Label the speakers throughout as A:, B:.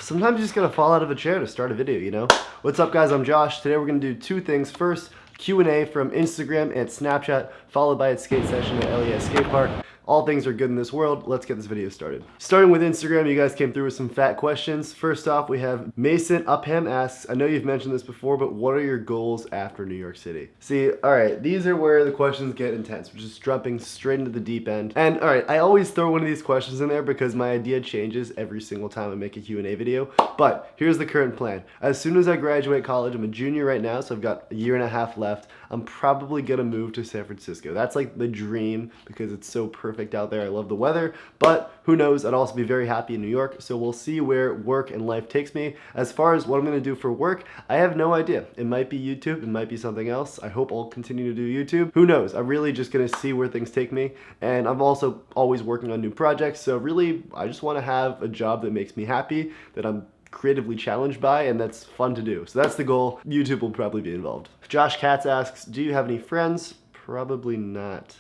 A: Sometimes you just gotta fall out of a chair to start a video, you know? What's up, guys? I'm Josh. Today we're gonna do two things. First, Q&A from Instagram and Snapchat, followed by a skate session at LES Skate Park. All things are good in this world. Let's get this video started. Starting with Instagram, you guys came through with some fat questions. First off, we have Mason Upham asks, I know you've mentioned this before, but what are your goals after New York City? See, all right, these are where the questions get intense. We're just jumping straight into the deep end. And all right, I always throw one of these questions in there because my idea changes every single time I make a Q&A video. But here's the current plan. As soon as I graduate college, I'm a junior right now, so I've got a year and a half left. I'm probably gonna move to San Francisco. That's like the dream because it's so perfect out there. I love the weather, but who knows? I'd also be very happy in New York. So we'll see where work and life takes me. As far as what I'm gonna do for work, I have no idea. It might be YouTube, it might be something else. I hope I'll continue to do YouTube. Who knows? I'm really just gonna see where things take me. And I'm also always working on new projects. So really, I just wanna have a job that makes me happy, that I'm creatively challenged by, and that's fun to do. So that's the goal. YouTube will probably be involved. Josh Katz asks, do you have any friends? Probably not.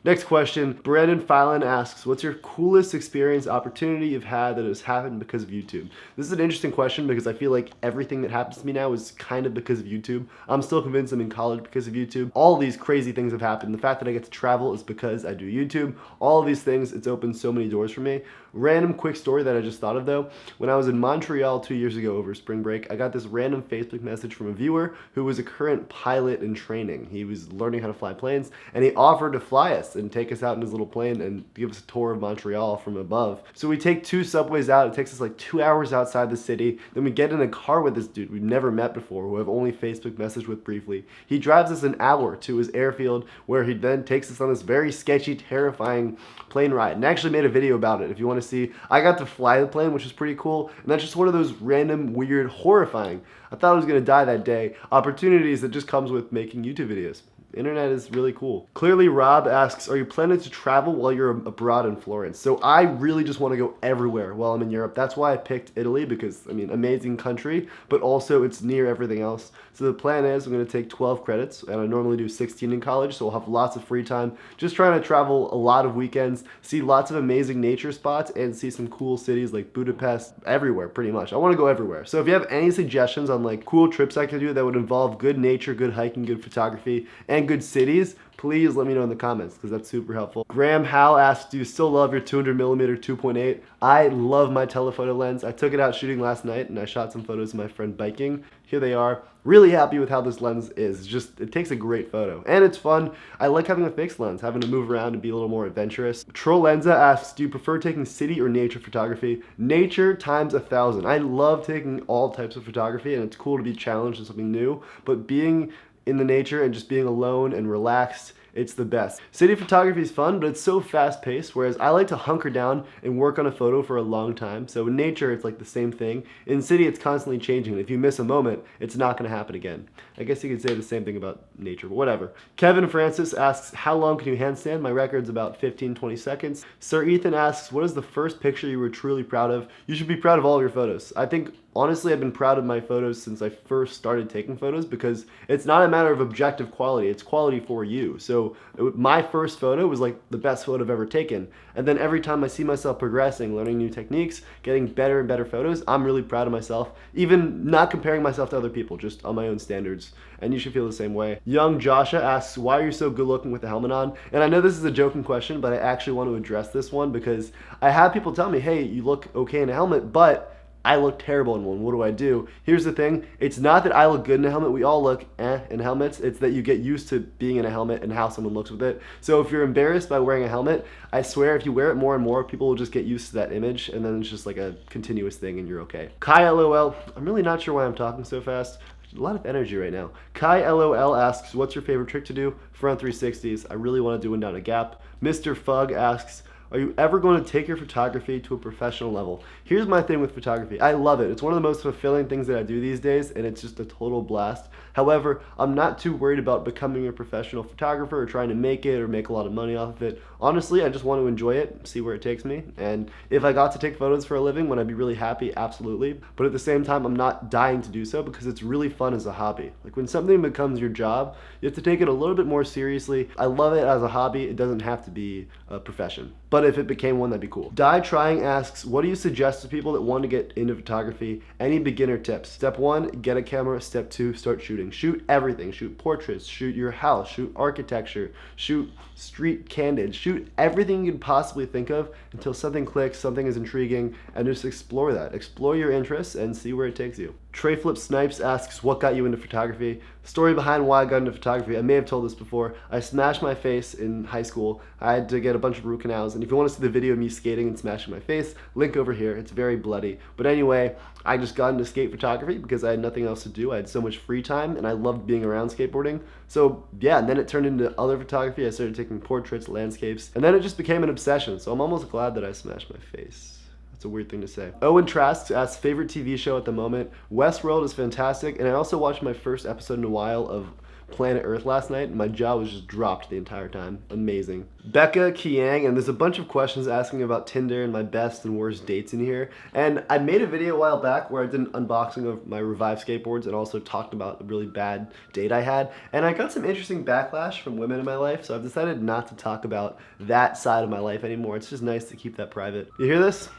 A: Next question, Brandon Filan asks, what's your coolest experience, opportunity you've had that has happened because of YouTube? This is an interesting question because I feel like everything that happens to me now is kind of because of YouTube. I'm still convinced I'm in college because of YouTube. All these crazy things have happened. The fact that I get to travel is because I do YouTube. All of these things, it's opened so many doors for me. Random quick story that I just thought of though. When I was in Montreal 2 years ago over spring break, I got this random Facebook message from a viewer who was a current pilot in training. He was learning how to fly planes and he offered to fly us and take us out in his little plane and give us a tour of Montreal from above. So we take 2 subways out. It takes us like 2 hours outside the city. Then we get in a car with this dude we've never met before, who I've only Facebook messaged with briefly. He drives us an hour to his airfield where he then takes us on this very sketchy, terrifying plane ride and actually made a video about it if you want to see. I got to fly the plane, which was pretty cool, and that's just one of those random, weird, horrifying, I thought I was gonna die that day, opportunities that just comes with making YouTube videos. Internet is really cool. Clearly Rob asks, are you planning to travel while you're abroad in Florence? So I really just want to go everywhere while I'm in Europe. That's why I picked Italy because, I mean, amazing country, but also it's near everything else. So the plan is I'm going to take 12 credits, and I normally do 16 in college, so I'll have lots of free time. Just trying to travel a lot of weekends, see lots of amazing nature spots, and see some cool cities like Budapest, everywhere pretty much. I want to go everywhere. So if you have any suggestions on like cool trips I could do that would involve good nature, good hiking, good photography, and good cities, please let me know in the comments because that's super helpful. Graham Howe asks, do you still love your 200mm 2.8? I love my telephoto lens. I took it out shooting last night and I shot some photos of my friend biking. Here they are. Really happy with how this lens is. It takes a great photo and it's fun. I like having a fixed lens, having to move around and be a little more adventurous. Trollenza asks, do you prefer taking city or nature photography? Nature times 1,000. I love taking all types of photography and it's cool to be challenged in something new, but being in the nature and just being alone and relaxed, it's the best. City photography is fun, but it's so fast paced, whereas I like to hunker down and work on a photo for a long time. So in nature, it's like the same thing. In city, it's constantly changing. If you miss a moment, it's not gonna happen again. I guess you could say the same thing about nature, but whatever. Kevin Francis asks, how long can you handstand? My record's about 15, 20 seconds. Sir Ethan asks, what is the first picture you were truly proud of? You should be proud of all of your photos. I think honestly, I've been proud of my photos since I first started taking photos because it's not a matter of objective quality, it's quality for you. So my first photo was like the best photo I've ever taken. And then every time I see myself progressing, learning new techniques, getting better and better photos, I'm really proud of myself. Even not comparing myself to other people, just on my own standards. And you should feel the same way. Young Joshua asks, why are you so good looking with the helmet on? And I know this is a joking question, but I actually want to address this one because I have people tell me, hey, you look okay in a helmet, but I look terrible in one. What do I do? Here's the thing. It's not that I look good in a helmet. We all look in helmets. It's that you get used to being in a helmet and how someone looks with it. So if you're embarrassed by wearing a helmet, I swear if you wear it more and more, people will just get used to that image and then it's just like a continuous thing and you're okay. Kai LOL. I'm really not sure why I'm talking so fast. A lot of energy right now. Kai LOL asks, what's your favorite trick to do? Front 360s. I really want to do one down a gap. Mr. Fug asks, are you ever going to take your photography to a professional level? Here's my thing with photography. I love it. It's one of the most fulfilling things that I do these days, and it's just a total blast. However, I'm not too worried about becoming a professional photographer or trying to make it or make a lot of money off of it. Honestly, I just want to enjoy it, see where it takes me. And if I got to take photos for a living, would I be really happy? Absolutely. But at the same time, I'm not dying to do so because it's really fun as a hobby. Like when something becomes your job, you have to take it a little bit more seriously. I love it as a hobby. It doesn't have to be a profession. But but if it became one, that'd be cool. Die Trying asks, what do you suggest to people that want to get into photography? Any beginner tips? Step 1, get a camera. Step 2, start shooting. Shoot everything. Shoot portraits, shoot your house, shoot architecture, shoot street candid, shoot everything you can possibly think of until something clicks, something is intriguing, and just explore that. Explore your interests and see where it takes you. Trey Flip Snipes asks, what got you into photography? Story behind why I got into photography. I may have told this before. I smashed my face in high school. I had to get a bunch of root canals, and if you want to see the video of me skating and smashing my face, link over here. It's very bloody. But anyway, I just got into skate photography because I had nothing else to do. I had so much free time, and I loved being around skateboarding. So yeah, and then it turned into other photography. I started taking portraits, landscapes, and then it just became an obsession. So I'm almost glad that I smashed my face. It's a weird thing to say. Owen Trask asks, favorite TV show at the moment? Westworld is fantastic, and I also watched my first episode in a while of Planet Earth last night, and my jaw was just dropped the entire time. Amazing. Becca Kiang, and there's a bunch of questions asking about Tinder and my best and worst dates in here. And I made a video a while back where I did an unboxing of my Revive skateboards and also talked about a really bad date I had. And I got some interesting backlash from women in my life, so I've decided not to talk about that side of my life anymore. It's just nice to keep that private. You hear this?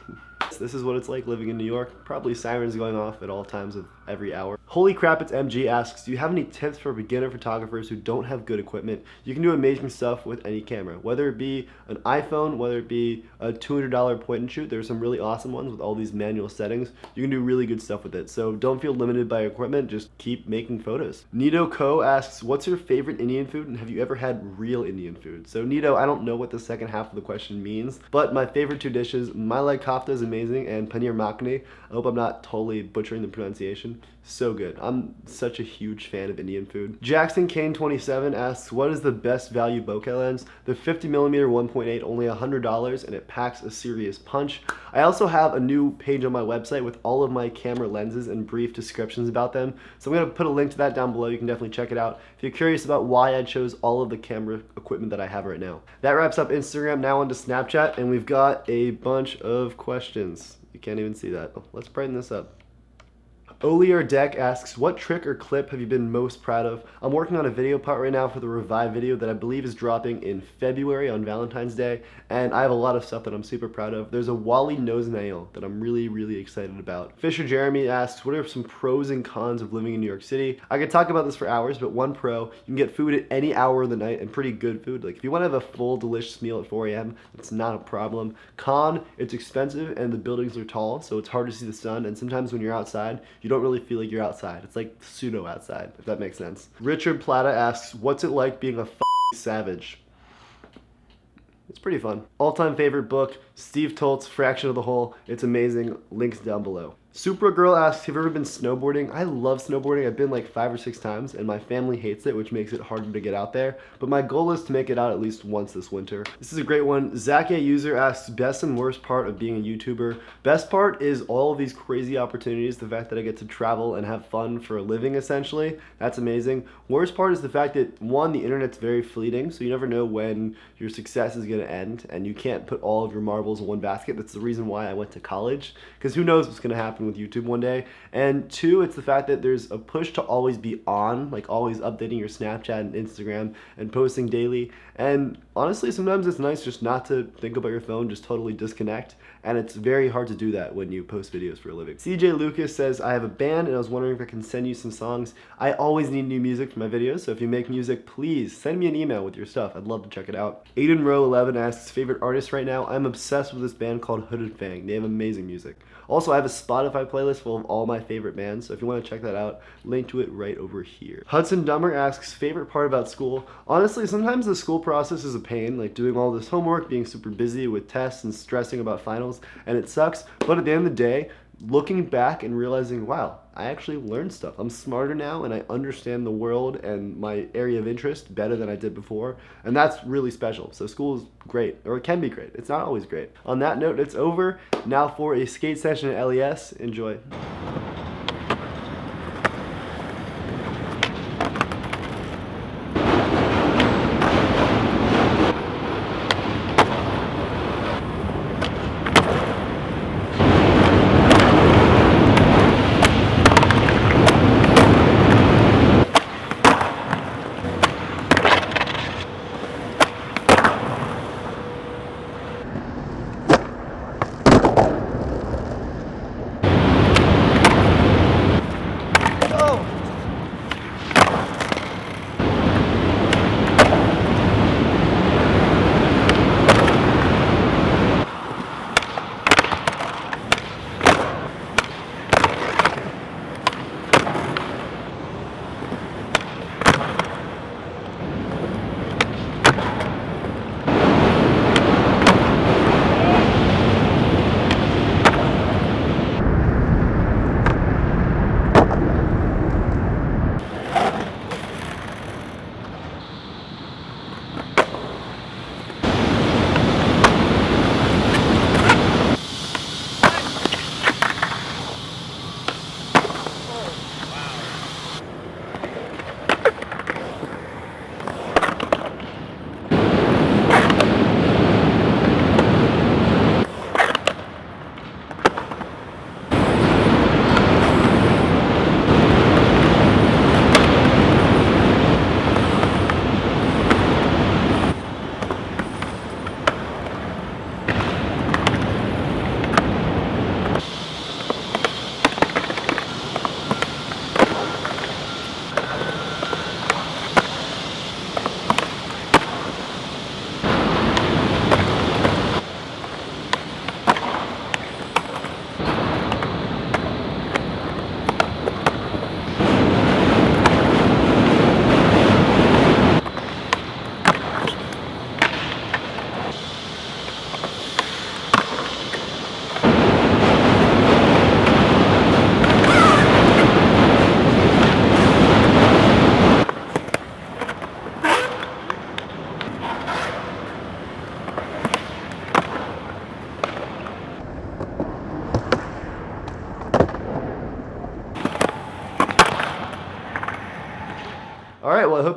A: This is what it's like living in New York. Probably sirens going off at all times of every hour. Holy Crap, it's MG asks, do you have any tips for beginner photographers who don't have good equipment? You can do amazing stuff with any camera, whether it be an iPhone, whether it be a $200 point and shoot. There's some really awesome ones with all these manual settings. You can do really good stuff with it. So don't feel limited by equipment, just keep making photos. Nito Ko asks, what's your favorite Indian food and have you ever had real Indian food? So Nito, I don't know what the second half of the question means, but my favorite two dishes, Malai Kofta is amazing, and paneer makhani. I hope I'm not totally butchering the pronunciation. So good. I'm such a huge fan of Indian food. Jackson Kane 27 asks, what is the best value bokeh lens? The 50mm 1.8, only $100, and it packs a serious punch. I also have a new page on my website with all of my camera lenses and brief descriptions about them. So I'm going to put a link to that down below. You can definitely check it out if you're curious about why I chose all of the camera equipment that I have right now. That wraps up Instagram. Now onto Snapchat, and we've got a bunch of questions. You can't even see that. Oh, let's brighten this up. Olier Deck asks, what trick or clip have you been most proud of? I'm working on a video part right now for the Revive video that I believe is dropping in February on Valentine's Day, and I have a lot of stuff that I'm super proud of. There's a Wally nose nail that I'm really excited about. Fisher Jeremy asks, what are some pros and cons of living in New York City? I could talk about this for hours, but one pro, you can get food at any hour of the night and pretty good food. Like if you want to have a full delicious meal at 4 a.m., it's not a problem. Con, it's expensive and the buildings are tall, so it's hard to see the sun, and sometimes when you're outside, you don't really feel like you're outside. It's like pseudo outside, if that makes sense. Richard Plata asks, what's it like being a savage? It's pretty fun. All-time favorite book, Steve Tolt's Fraction of the Whole. It's amazing. Links down below. Supra Girl asks, have you ever been snowboarding? I love snowboarding. I've been like 5 or 6 times, and my family hates it, which makes it harder to get out there. But my goal is to make it out at least once this winter. This is a great one. Zach A. User asks, best and worst part of being a YouTuber? Best part is all of these crazy opportunities, the fact that I get to travel and have fun for a living, essentially. That's amazing. Worst part is the fact that, one, the internet's very fleeting, so you never know when your success is going to end, and you can't put all of your marbles in one basket. That's the reason why I went to college, because who knows what's going to happen with YouTube one day. And 2, it's the fact that there's a push to always be on, like always updating your Snapchat and Instagram and posting daily. And honestly, sometimes it's nice just not to think about your phone, just totally disconnect. And it's very hard to do that when you post videos for a living. CJ Lucas says, I have a band and I was wondering if I can send you some songs. I always need new music for my videos, so if you make music, please send me an email with your stuff. I'd love to check it out. Aiden Rowe 11 asks, favorite artist right now? I'm obsessed with this band called Hooded Fang. They have amazing music. Also, I have a Spotify playlist full of all my favorite bands, so if you want to check that out, link to it right over here. Hudson Dummer asks, favorite part about school? Honestly, sometimes the school process is a pain, like doing all this homework, being super busy with tests and stressing about finals, and it sucks, but at the end of the day, looking back and realizing, wow, I actually learned stuff. I'm smarter now and I understand the world and my area of interest better than I did before, and that's really special. So school is great, or it can be great. It's not always great. On that note, it's over. Now for a skate session at LES. Enjoy.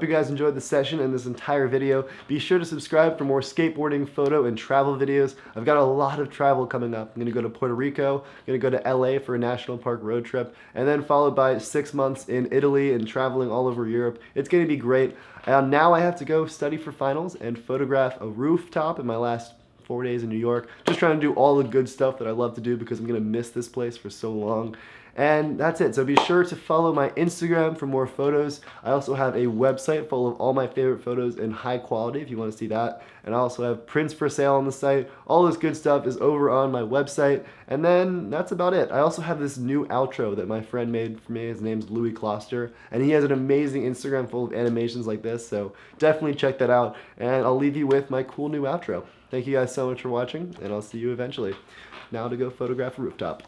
A: you guys enjoyed the session and this entire video. Be sure to subscribe for more skateboarding, photo, and travel videos. I've got a lot of travel coming up. I'm going to go to Puerto Rico, I'm going to go to LA for a national park road trip, and then followed by 6 months in Italy and traveling all over Europe. It's going to be great. Now I have to go study for finals and photograph a rooftop in my last 4 days in New York. Just trying to do all the good stuff that I love to do because I'm going to miss this place for so long. And that's it. So be sure to follow my Instagram for more photos. I also have a website full of all my favorite photos in high quality if you want to see that. And I also have prints for sale on the site. All this good stuff is over on my website. And then that's about it. I also have this new outro that my friend made for me. His name's Louis Kloster. And he has an amazing Instagram full of animations like this. So definitely check that out. And I'll leave you with my cool new outro. Thank you guys so much for watching, and I'll see you eventually. Now to go photograph a rooftop.